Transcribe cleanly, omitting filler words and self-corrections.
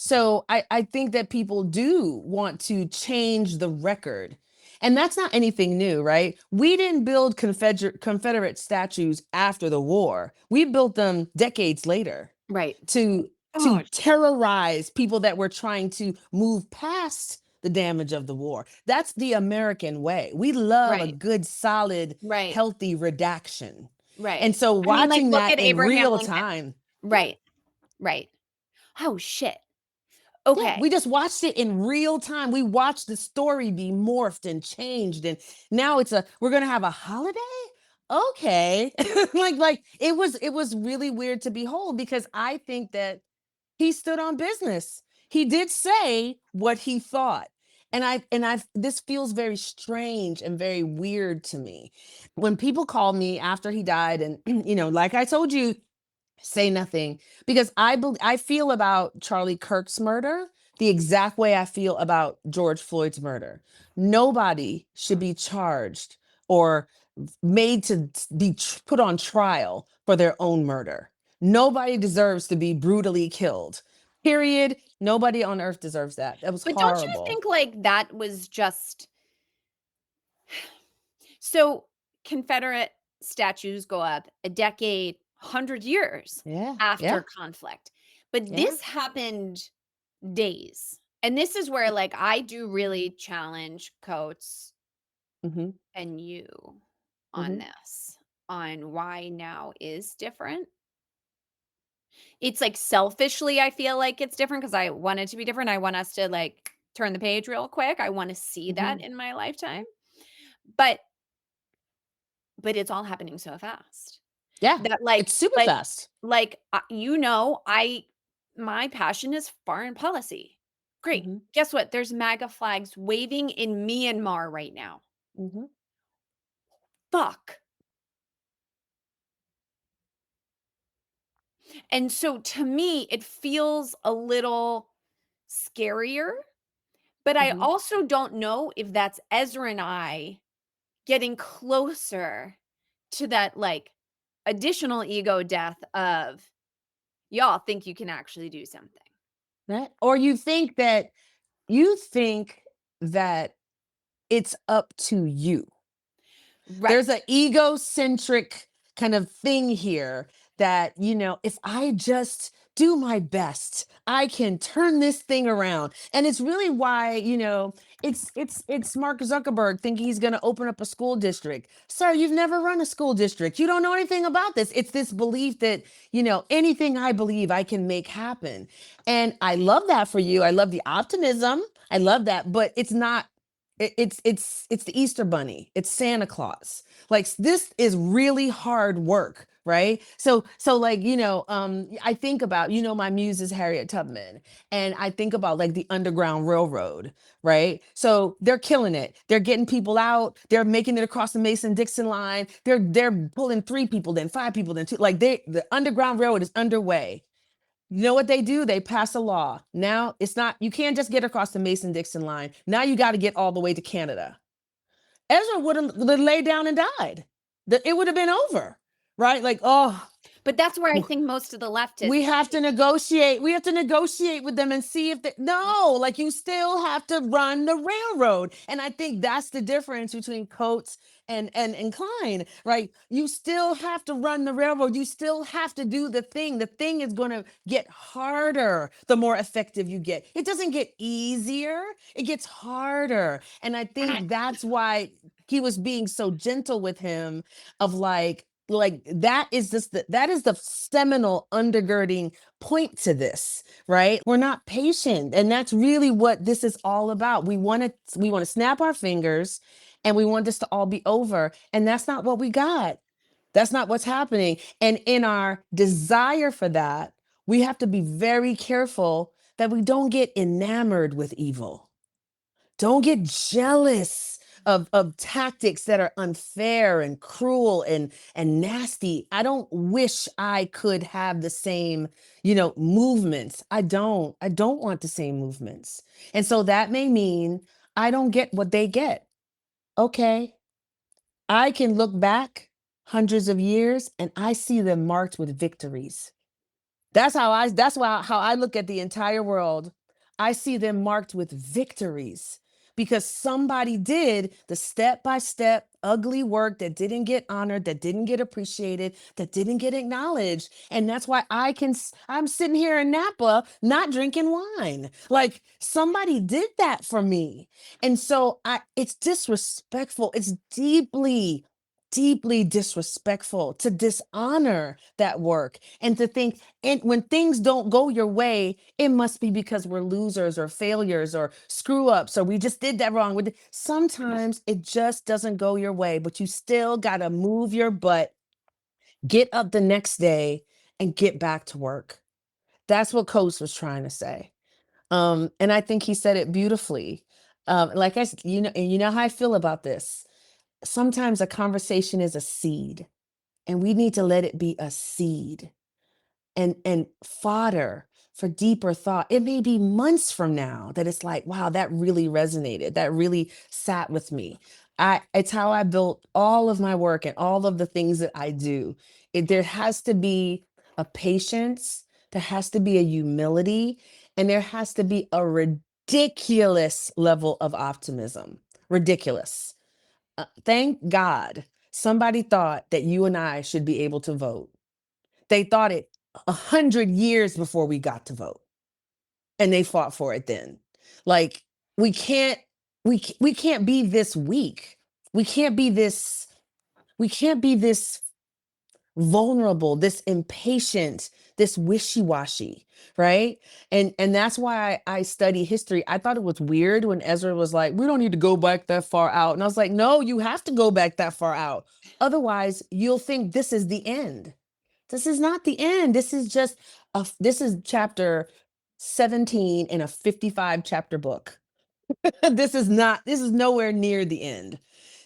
So I think that people do want to change the record. And that's not anything new, right? We didn't build Confederate statues after the war. We built them decades later Right. to Oh, terrorize people that were trying to move past the damage of the war. That's the American way. We love a right. good, solid, Right. healthy redaction. And Right. so I mean, like, watching look that at in Abraham real Lincoln. time. Right. Right. Oh, shit. Yeah, Okay. we just watched it in real time. We watched the story be morphed and changed, and now we're gonna have a holiday. Okay, like it was really weird to behold because I think that he stood on business. He did say what he thought. And I this feels very strange and very weird to me. When people call me after he died and like I told you, say nothing because I feel about Charlie Kirk's murder the exact way I feel about George Floyd's murder. Nobody should be charged or made to be put on trial for their own murder. Nobody deserves to be brutally killed. Period. Nobody on earth deserves that. That was But don't you horrible. think, like, that was just so Confederate statues go up a decade, 100 years Yeah. after Yeah. conflict. But Yeah. this happened days. And this is where, like, I do really challenge Coates Hmm. and you on Hmm. this, on why now is different. It's, like, selfishly, I feel like it's different because I want it to be different. I want us to, like, turn the page real quick. I wanna see that Hmm. in my lifetime. But it's all happening so fast Yeah. that, It's super fast. I my passion is foreign policy. Great. Hmm. Guess what? There's MAGA flags waving in Myanmar right now. Hmm. Fuck. And so to me, it feels a little scarier, but I Hmm. also don't know if that's Ezra and I getting closer to that, like, additional ego death of, y'all think you can actually do something. Right. Or you think that it's up to you. There's Right. an egocentric kind of thing here that, if I just do my best, I can turn this thing around. And it's really why, it's Mark Zuckerberg thinking he's going to open up a school district. Sir, you've never run a school district. You don't know anything about this. It's this belief that, anything I believe I can make happen. And I love that for you. I love the optimism. I love that, but it's not it's the Easter bunny. It's Santa Claus. Like this is really hard work, right? So like, I think about, my muse is Harriet Tubman. And I think about like the Underground Railroad, right? So they're killing it. They're getting people out, they're making it across the Mason-Dixon line. They're pulling 3 people, then 5 people, then 2. Like the Underground Railroad is underway. You know what they do? They pass a law. Now it's not, you can't just get across the Mason Dixon line. Now you got to get all the way to Canada. Ezra would have laid down and died. It would have been over, right? Like, oh, But that's where I think most of the leftists we have to negotiate. We have to negotiate with them and see if they, no, like you still have to run the railroad. And I think that's the difference between Coates and Klein, right? You still have to run the railroad. You still have to do the thing. The thing is going to get harder the more effective you get. It doesn't get easier, it gets harder. And I think that's why he was being so gentle with him of like that is just that is the seminal undergirding point to this, right? We're not patient, and that's really what this is all about. We want to snap our fingers and we want this to all be over, and that's not what we got. That's not what's happening. And in our desire for that, we have to be very careful that we don't get enamored with evil. Don't get jealous of tactics that are unfair and cruel and nasty. I don't wish I could have the same, movements. I don't want the same movements. And so that may mean I don't get what they get. Okay. I can look back hundreds of years and I see them marked with victories. How I look at the entire world. I see them marked with victories because somebody did the step by step ugly work that didn't get honored, that didn't get appreciated, that didn't get acknowledged. And that's why I'm sitting here in Napa not drinking wine. Like somebody did that for me. And so I it's disrespectful. It's deeply disrespectful to dishonor that work and to think, and when things don't go your way, it must be because we're losers or failures or screw ups or we just did that wrong. Sometimes it just doesn't go your way, but you still got to move your butt, get up the next day, and get back to work. That's what Coach was trying to say. And I think he said it beautifully. Like I, and you know how I feel about this. Sometimes a conversation is a seed, and we need to let it be a seed and fodder for deeper thought. It may be months from now that it's like, wow, that really resonated. That really sat with me. It's how I built all of my work and all of the things that I do. There has to be a patience, there has to be a humility, and there has to be a ridiculous level of optimism. Ridiculous. Thank God somebody thought that you and I should be able to vote. They thought it 100 years before we got to vote, and they fought for it then. Like we can't, we can't be this weak. We can't be this. We can't be this vulnerable, this impatient, this wishy-washy, right? And that's why I study history. I thought it was weird when Ezra was like, we don't need to go back that far out. And I was like, no, you have to go back that far out. Otherwise, you'll think this is the end. This is not the end. This is just this is chapter 17 in a 55 chapter book. This is nowhere near the end.